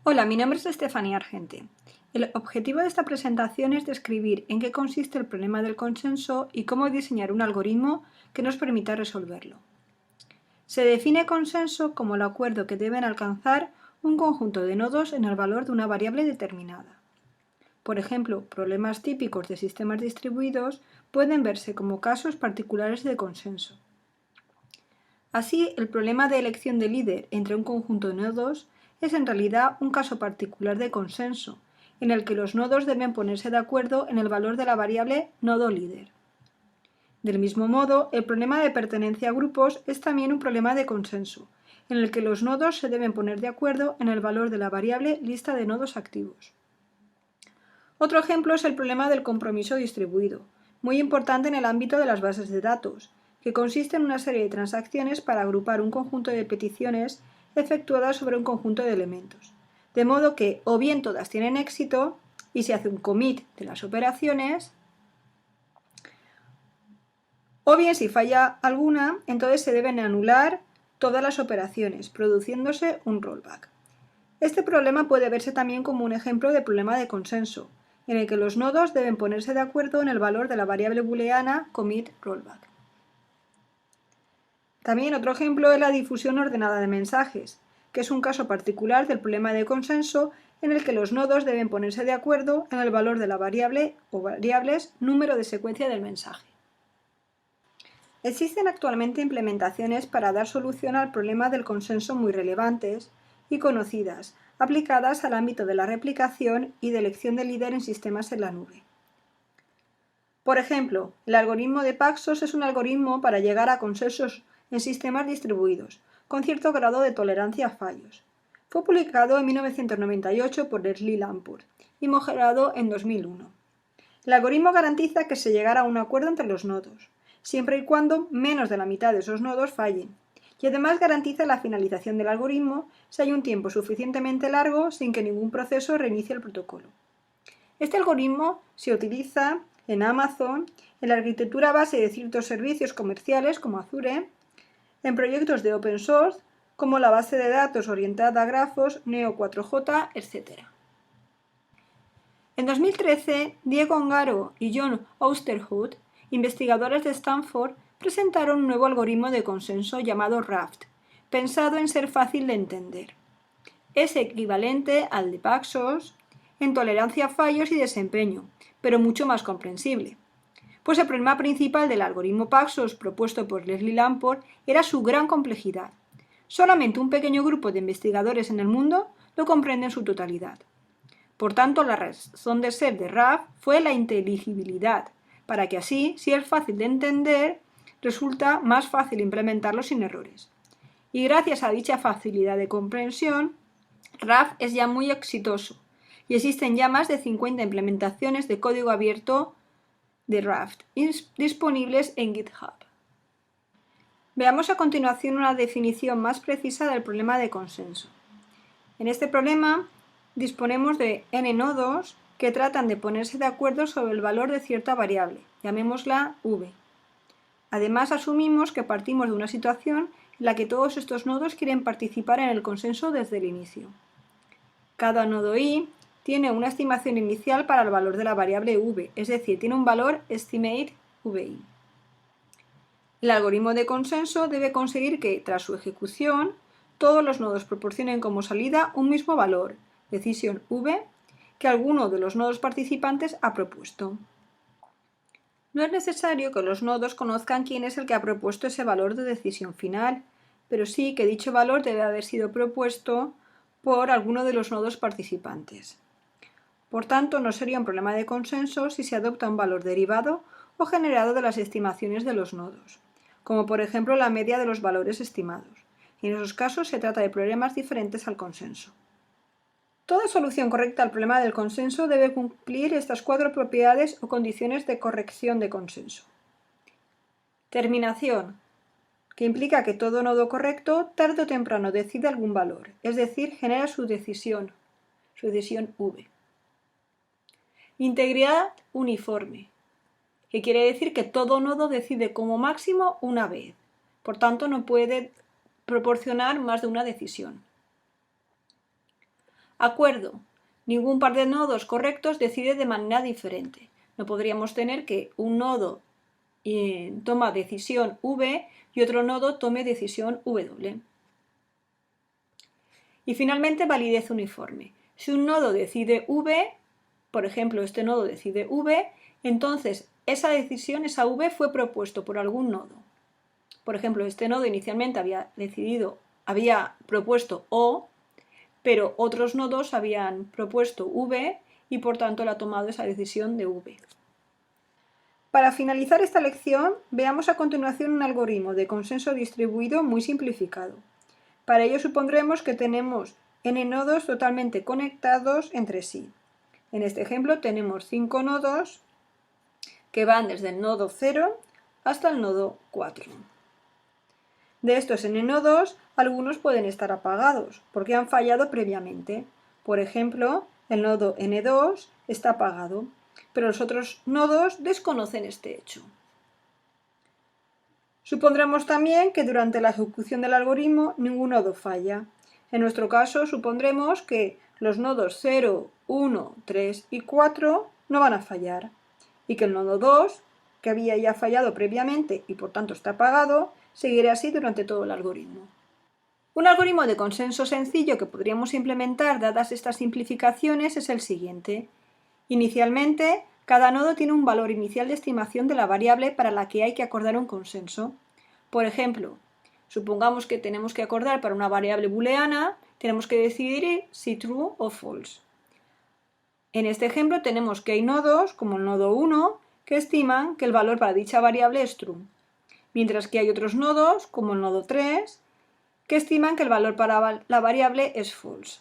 Hola, mi nombre es Estefanía Argente. El objetivo de esta presentación es describir en qué consiste el problema del consenso y cómo diseñar un algoritmo que nos permita resolverlo. Se define consenso como el acuerdo que deben alcanzar un conjunto de nodos en el valor de una variable determinada. Por ejemplo, problemas típicos de sistemas distribuidos pueden verse como casos particulares de consenso. Así, el problema de elección de líder entre un conjunto de nodos es en realidad un caso particular de consenso, en el que los nodos deben ponerse de acuerdo en el valor de la variable nodo líder. Del mismo modo, el problema de pertenencia a grupos es también un problema de consenso, en el que los nodos se deben poner de acuerdo en el valor de la variable lista de nodos activos. Otro ejemplo es el problema del compromiso distribuido, muy importante en el ámbito de las bases de datos, que consiste en una serie de transacciones para agrupar un conjunto de peticiones efectuadas sobre un conjunto de elementos, de modo que o bien todas tienen éxito y se hace un commit de las operaciones, o bien si falla alguna, entonces se deben anular todas las operaciones, produciéndose un rollback. Este problema puede verse también como un ejemplo de problema de consenso, en el que los nodos deben ponerse de acuerdo en el valor de la variable booleana commit rollback. También otro ejemplo es la difusión ordenada de mensajes, que es un caso particular del problema de consenso en el que los nodos deben ponerse de acuerdo en el valor de la variable o variables número de secuencia del mensaje. Existen actualmente implementaciones para dar solución al problema del consenso muy relevantes y conocidas, aplicadas al ámbito de la replicación y de elección de líder en sistemas en la nube. Por ejemplo, el algoritmo de Paxos es un algoritmo para llegar a consensos en sistemas distribuidos, con cierto grado de tolerancia a fallos. Fue publicado en 1998 por Leslie Lamport y mejorado en 2001. El algoritmo garantiza que se llegará a un acuerdo entre los nodos, siempre y cuando menos de la mitad de esos nodos fallen, y además garantiza la finalización del algoritmo si hay un tiempo suficientemente largo sin que ningún proceso reinicie el protocolo. Este algoritmo se utiliza en Amazon, en la arquitectura base de ciertos servicios comerciales como Azure, en proyectos de open source como la base de datos orientada a grafos, Neo4j, etc. En 2013, Diego Ongaro y John Ousterhout, investigadores de Stanford, presentaron un nuevo algoritmo de consenso llamado Raft, pensado en ser fácil de entender. Es equivalente al de Paxos en tolerancia a fallos y desempeño, pero mucho más comprensible. Pues el problema principal del algoritmo Paxos propuesto por Leslie Lamport era su gran complejidad. Solamente un pequeño grupo de investigadores en el mundo lo comprende en su totalidad. Por tanto, la razón de ser de Raft fue la inteligibilidad, para que así, si es fácil de entender, resulta más fácil implementarlo sin errores. Y gracias a dicha facilidad de comprensión, Raft es ya muy exitoso y existen ya más de 50 implementaciones de código abierto de Raft disponibles en GitHub. Veamos a continuación una definición más precisa del problema de consenso. En este problema disponemos de n nodos que tratan de ponerse de acuerdo sobre el valor de cierta variable, llamémosla v. Además, asumimos que partimos de una situación en la que todos estos nodos quieren participar en el consenso desde el inicio. Cada nodo i tiene una estimación inicial para el valor de la variable v, es decir, tiene un valor estimate vi. El algoritmo de consenso debe conseguir que, tras su ejecución, todos los nodos proporcionen como salida un mismo valor, decisión v, que alguno de los nodos participantes ha propuesto. No es necesario que los nodos conozcan quién es el que ha propuesto ese valor de decisión final, pero sí que dicho valor debe haber sido propuesto por alguno de los nodos participantes. Por tanto, no sería un problema de consenso si se adopta un valor derivado o generado de las estimaciones de los nodos, como por ejemplo la media de los valores estimados. Y en esos casos se trata de problemas diferentes al consenso. Toda solución correcta al problema del consenso debe cumplir estas 4 propiedades o condiciones de corrección de consenso. Terminación, que implica que todo nodo correcto tarde o temprano decide algún valor, es decir, genera su decisión v. Integridad uniforme, que quiere decir que todo nodo decide como máximo una vez, por tanto no puede proporcionar más de una decisión. Acuerdo. Ningún par de nodos correctos decide de manera diferente. No podríamos tener que un nodo toma decisión V y otro nodo tome decisión W. Y finalmente, validez uniforme. Si un nodo decide V, por ejemplo, este nodo decide V, entonces esa decisión, esa V, fue propuesto por algún nodo. Por ejemplo, este nodo inicialmente había propuesto O, pero otros nodos habían propuesto V y por tanto le ha tomado esa decisión de V. Para finalizar esta lección, veamos a continuación un algoritmo de consenso distribuido muy simplificado. Para ello supondremos que tenemos n nodos totalmente conectados entre sí. En este ejemplo tenemos 5 nodos que van desde el nodo 0 hasta el nodo 4. De estos n nodos, algunos pueden estar apagados porque han fallado previamente. Por ejemplo, el nodo n2 está apagado, pero los otros nodos desconocen este hecho. Supondremos también que durante la ejecución del algoritmo ningún nodo falla. En nuestro caso supondremos que los nodos 0, 1, 3 y 4 no van a fallar y que el nodo 2, que había ya fallado previamente y por tanto está apagado, seguirá así durante todo el algoritmo. Un algoritmo de consenso sencillo que podríamos implementar dadas estas simplificaciones es el siguiente. Inicialmente, cada nodo tiene un valor inicial de estimación de la variable para la que hay que acordar un consenso. Por ejemplo, supongamos que tenemos que acordar para una variable booleana, tenemos que decidir si true o false. En este ejemplo tenemos que hay nodos, como el nodo 1, que estiman que el valor para dicha variable es true, mientras que hay otros nodos, como el nodo 3, que estiman que el valor para la variable es false.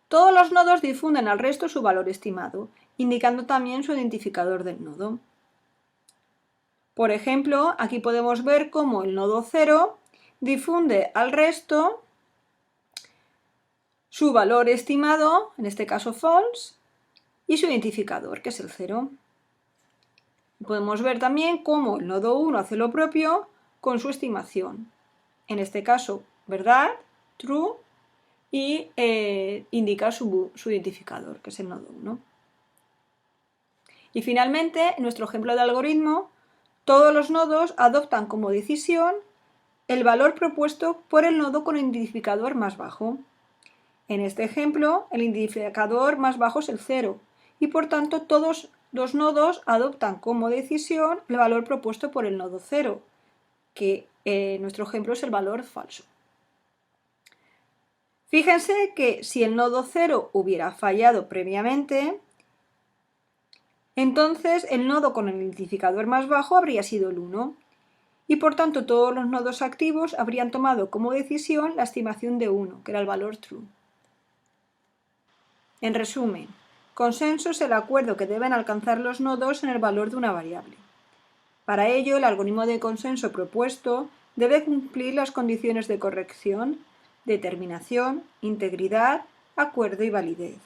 Todos los nodos difunden al resto su valor estimado, indicando también su identificador del nodo. Por ejemplo, aquí podemos ver cómo el nodo 0 difunde al resto su valor estimado, en este caso false, y su identificador, que es el 0. Podemos ver también cómo el nodo 1 hace lo propio con su estimación. En este caso, verdad, true, y indica su identificador, que es el nodo 1. Y finalmente, en nuestro ejemplo de algoritmo, todos los nodos adoptan como decisión el valor propuesto por el nodo con el identificador más bajo. En este ejemplo, el identificador más bajo es el 0 y por tanto todos los nodos adoptan como decisión el valor propuesto por el nodo 0, que en nuestro ejemplo es el valor falso. Fíjense que si el nodo 0 hubiera fallado previamente, entonces el nodo con el identificador más bajo habría sido el 1 y por tanto todos los nodos activos habrían tomado como decisión la estimación de 1, que era el valor true. En resumen, consenso es el acuerdo que deben alcanzar los nodos en el valor de una variable. Para ello, el algoritmo de consenso propuesto debe cumplir las condiciones de corrección, determinación, integridad, acuerdo y validez,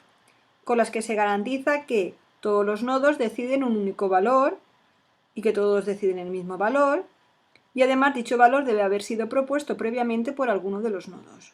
con las que se garantiza que todos los nodos deciden un único valor y que todos deciden el mismo valor, y además dicho valor debe haber sido propuesto previamente por alguno de los nodos.